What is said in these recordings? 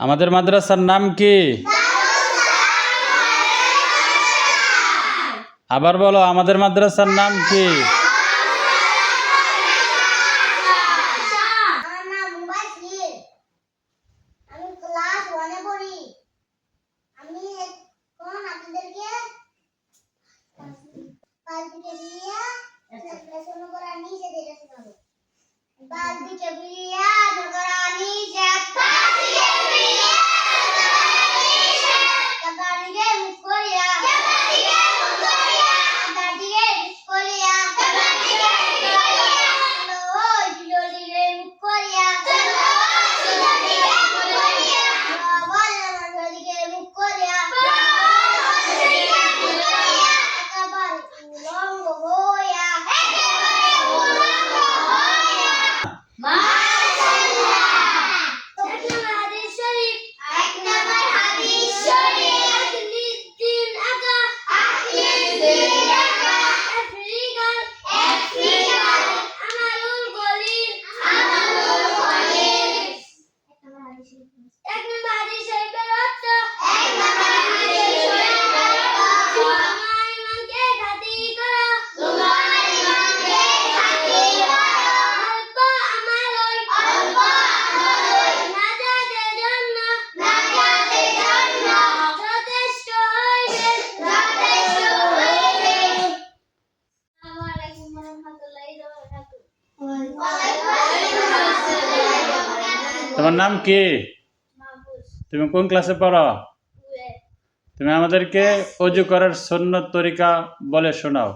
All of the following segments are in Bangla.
আমাদের মাদ্রাসার নাম কি? আবার বলো, আমাদের মাদ্রাসার নাম কি? তোমার নাম কি? তুমি কোন ক্লাসে পড়ো? তুমি আমাদেরকে ওযু করার সুন্নত তরিকা বলে শোনাও।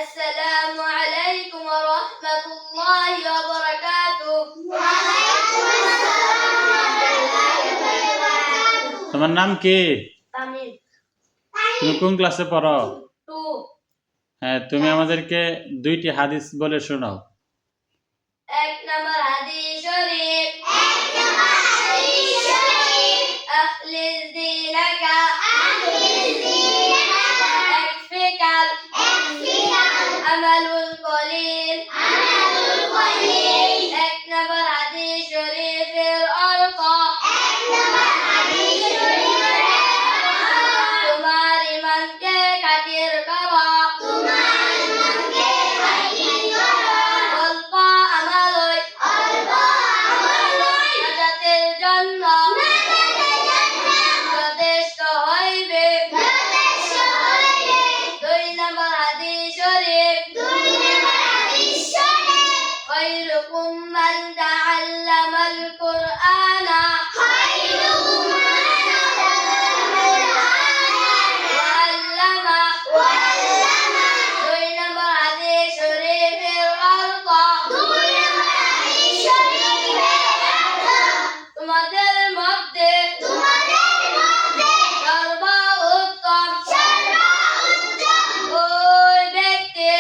السلام عليكم ورحمة الله وبركاته. তোমার নাম কি? তামিম। তুমি কোন ক্লাসে পড়ো? 2. হ্যাঁ, তুমি আমাদেরকে 2টি হাদিস বলে শোনাও। 1 নম্বর হাদিস শরীফ। أخلص دينك اكفك العمل القليل. 1 নম্বর হাদিস শরীফের অর্থ তোমার ইমানকে খাতির করো, অল্প আমলই নাজাতের জন্য যথেষ্ট হইবে। 2 নম্বর হাদিস শরীফ। خيركم من تعلم القرآن وعلمه. 2 নম্বর হাদিস শরীফের অর্থ তোমাদের মধ্যে সর্বোত্তম ওই ব্যক্তি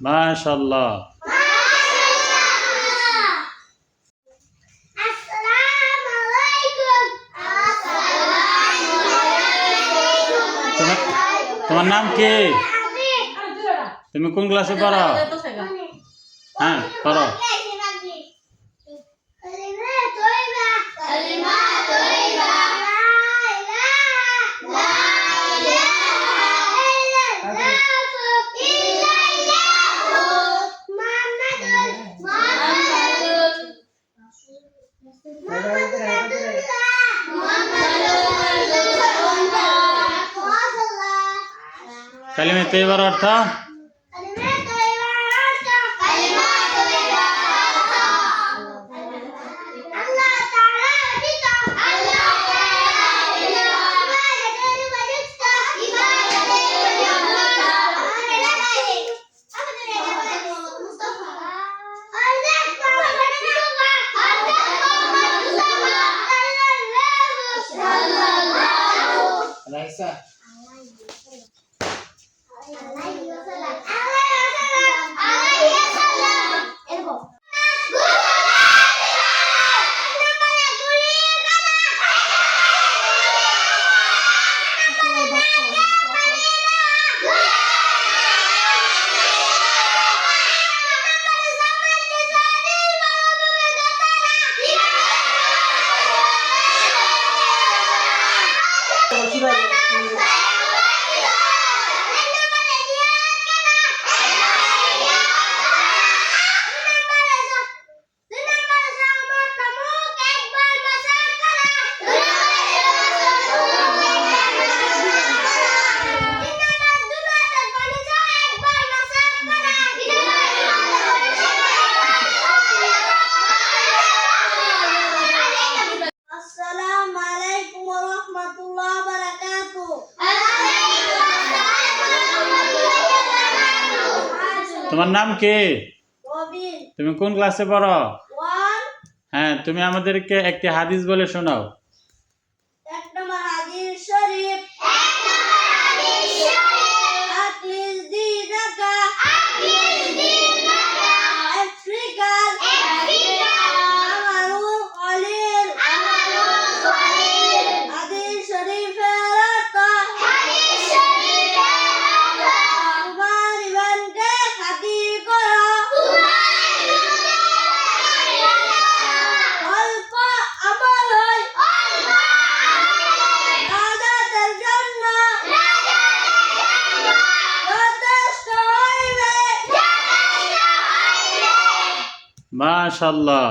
মাশাআল্লাহ। তোমার তোমার নাম কি? তুমি কোন ক্লাসে পড়ো? হ্যাঁ পড়ো। কালিমা তৈয়বার অর্থ? তোমার নাম কি? তুমি কোন ক্লাসে পড়ো? হ্যাঁ, তুমি আমাদেরকে একটি হাদিস বলে শোনাও। মাশাআল্লাহ।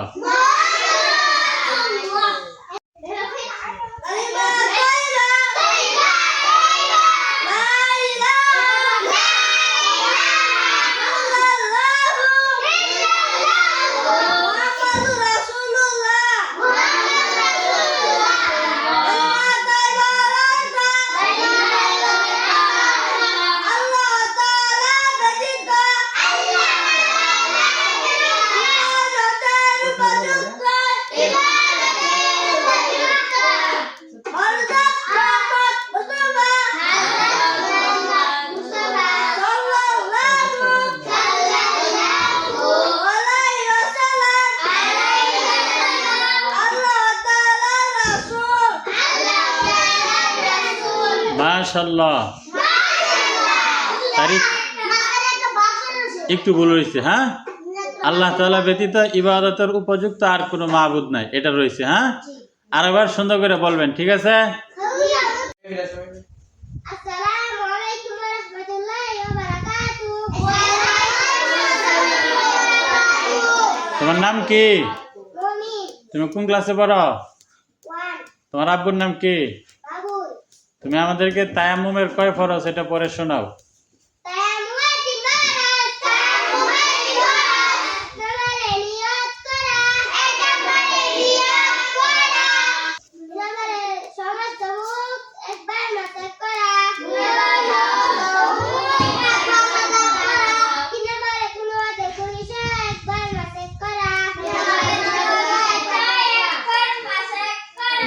মাশাআল্লাহ। তারিখ একটু ভুল হয়েছে। হ্যাঁ, আল্লাহ তাআলা ব্যতীত ইবাদতের উপযুক্ত আর কোনো মাবুদ নাই, এটা রয়েছে। হ্যাঁ, আরেকবার সুন্দর করে বলবেন, ঠিক আছে? তোমার নাম কি? তুমি কোন ক্লাসে পড়ো? তোমার আব্বুর নাম কি? তুমি আমাদেরকে তায়াম্মুমের কয় ফরজ এটা পড়ে শোনাও।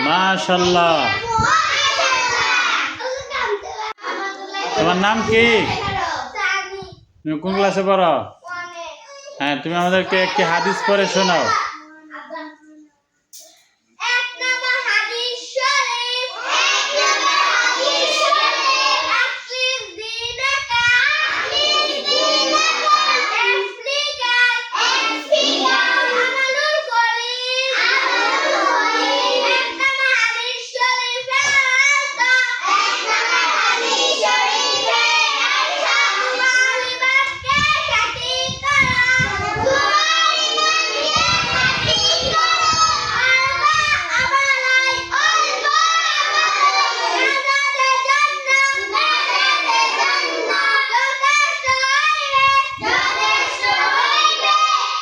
মাশাআল্লাহ। তোমার নাম কি? তুমি কোন ক্লাসে পড়ো? হ্যাঁ, তুমি আমাদেরকে একটি হাদিস পড়ে শোনাও। এক নম্বর হাদিস শরীফ আকলিস দিনাকা আমালুল কলিল এক নম্বর হাদিস শরীফে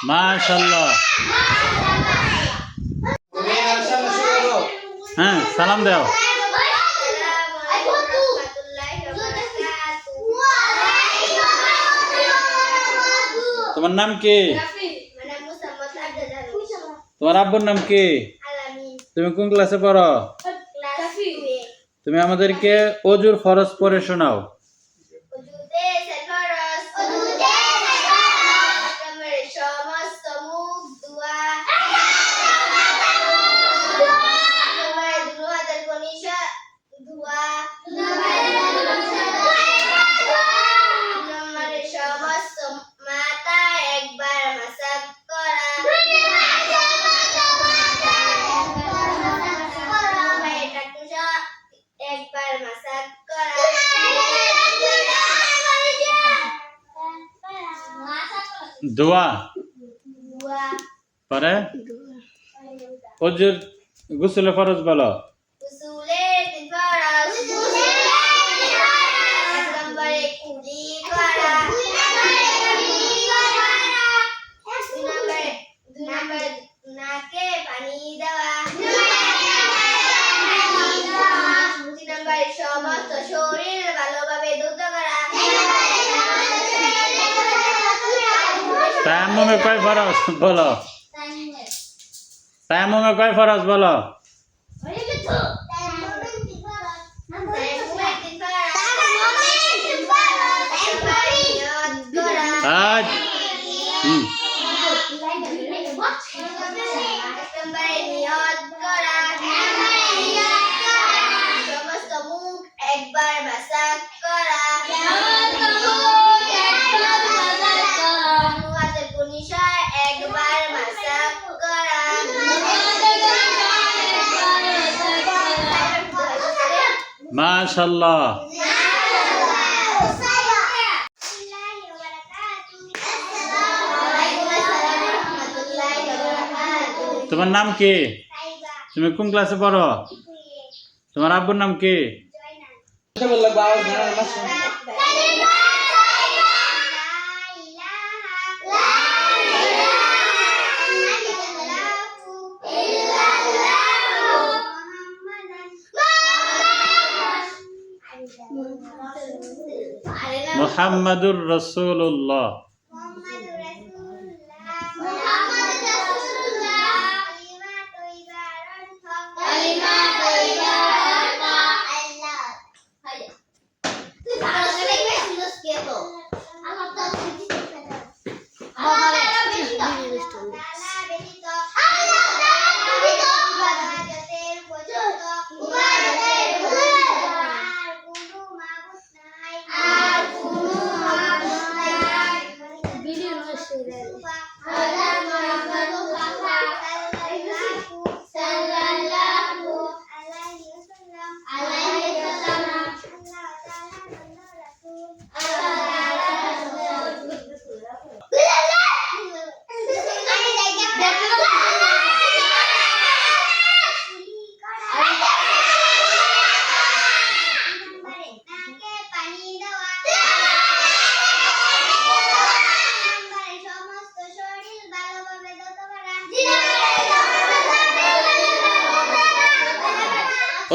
মাশাআল্লাহ। হ্যাঁ, সালাম দাও। তোমার নাম কি? তোমার আব্বুর নাম কি? তুমি কোন ক্লাসে পড়ো? তুমি আমাদেরকে অজুর ফরজ পড়ে শোনাও। দোয়া পরে অজুর গোসলে ফরজ বলো। সমস্ত শরীর ভালোভাবে ধুত করা। তায়াম্মুমে কয় ফরজ বলো। তায়াম্মুমে কয় ফরজ বলো। আজ সমস্ত মুখ একবার মাসাজ করা। হাতের কুনিশায় একবার মাসাজ করা। মাশাআল্লাহ। তোমার নাম কি? তুমি কোন ক্লাসে পড়ো? তোমার আব্বুর নাম কি? মুহাম্মাদুর রাসূলুল্লাহ।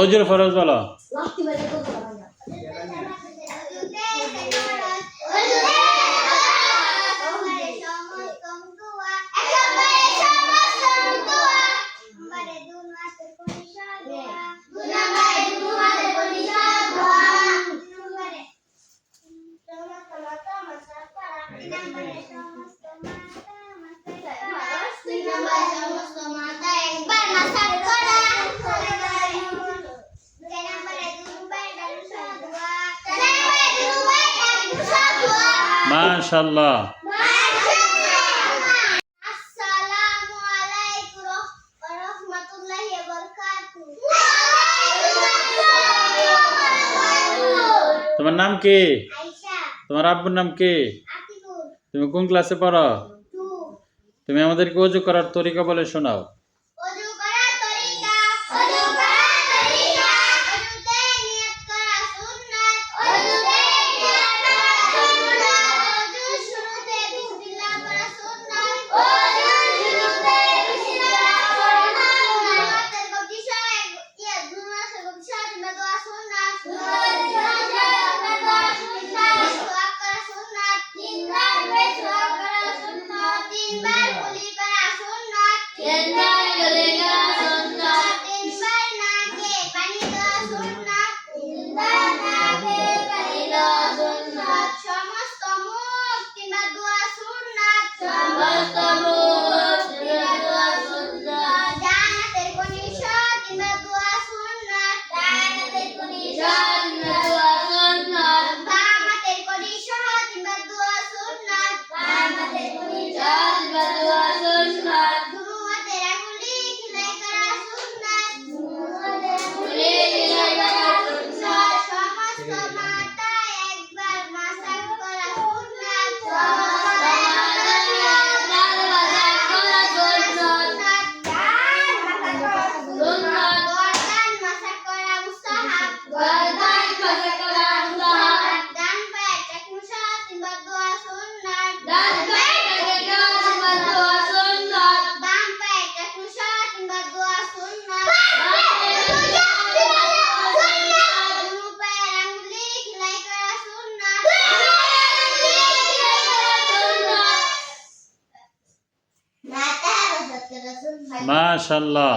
অজুর ফরজ বলো। সমস্ত মাথা একবার মাসাজ করা মাশাআল্লাহ। আসসালামু আলাইকুম ওয়া রাহমাতুল্লাহি ওয়া বারাকাতুহু। তোমার নাম কি? আয়েশা, তোমার আব্বুর নাম কি? আতিকুর, তুমি কোন ক্লাসে পড়ো? 2। তুমি আমাদেরকে ওযু করার তরিকা বলে শোনাও। ওযু করার তরিকা, ওযু করার তরিকা, ওযুতে নিয়ত করা সুন্নাত, ওযুতে নিয়ত করা সুন্নাত, ওযু শুরুতে বিসমিল্লাহ পড়া সুন্নাত, ওযু শুরুতে বিসমিল্লাহ পড়া সুন্নাত, হাতের কবজি সহ দুনাসের কবজি সহ দোয়া সুন্নাত, দোয়া সুন্নাত, সুওয়াক করা সুন্নাত, তিনবার সুওয়াক করা সুন্নাত, তিনবার কুলি করা সুন্নাত, তিনবার নাকে পানি দেওয়া সুন্নাত, সমস্ত মুখ কিংবা দোয়া সুন্নাত, ডান হাতের কনিষ্ঠ কিংবা দোয়া সুন্নাত, বাম হাতের কনিষ্ঠ কিংবা দোয়া সুন্নাত, দুরু হাতের আঙ্গুলি খিলাই করা সুন্নাত, সমস্ত মাথা একবার মাসাজ করা সুন্নাত, গর্দান মাসাজ করা মুস্তাহাব, ডান পায়ের টাকনুসা কিংবা দোয়া সুন্নাত, বাম পায়ের টাকনুসা কিংবা দোয়া সুন্নাত, দুরু পায়ের আঙ্গুলি খিলাই করা সুন্নাত, মাথা বসাত করা সুন্নাত। মাশাআল্লাহ।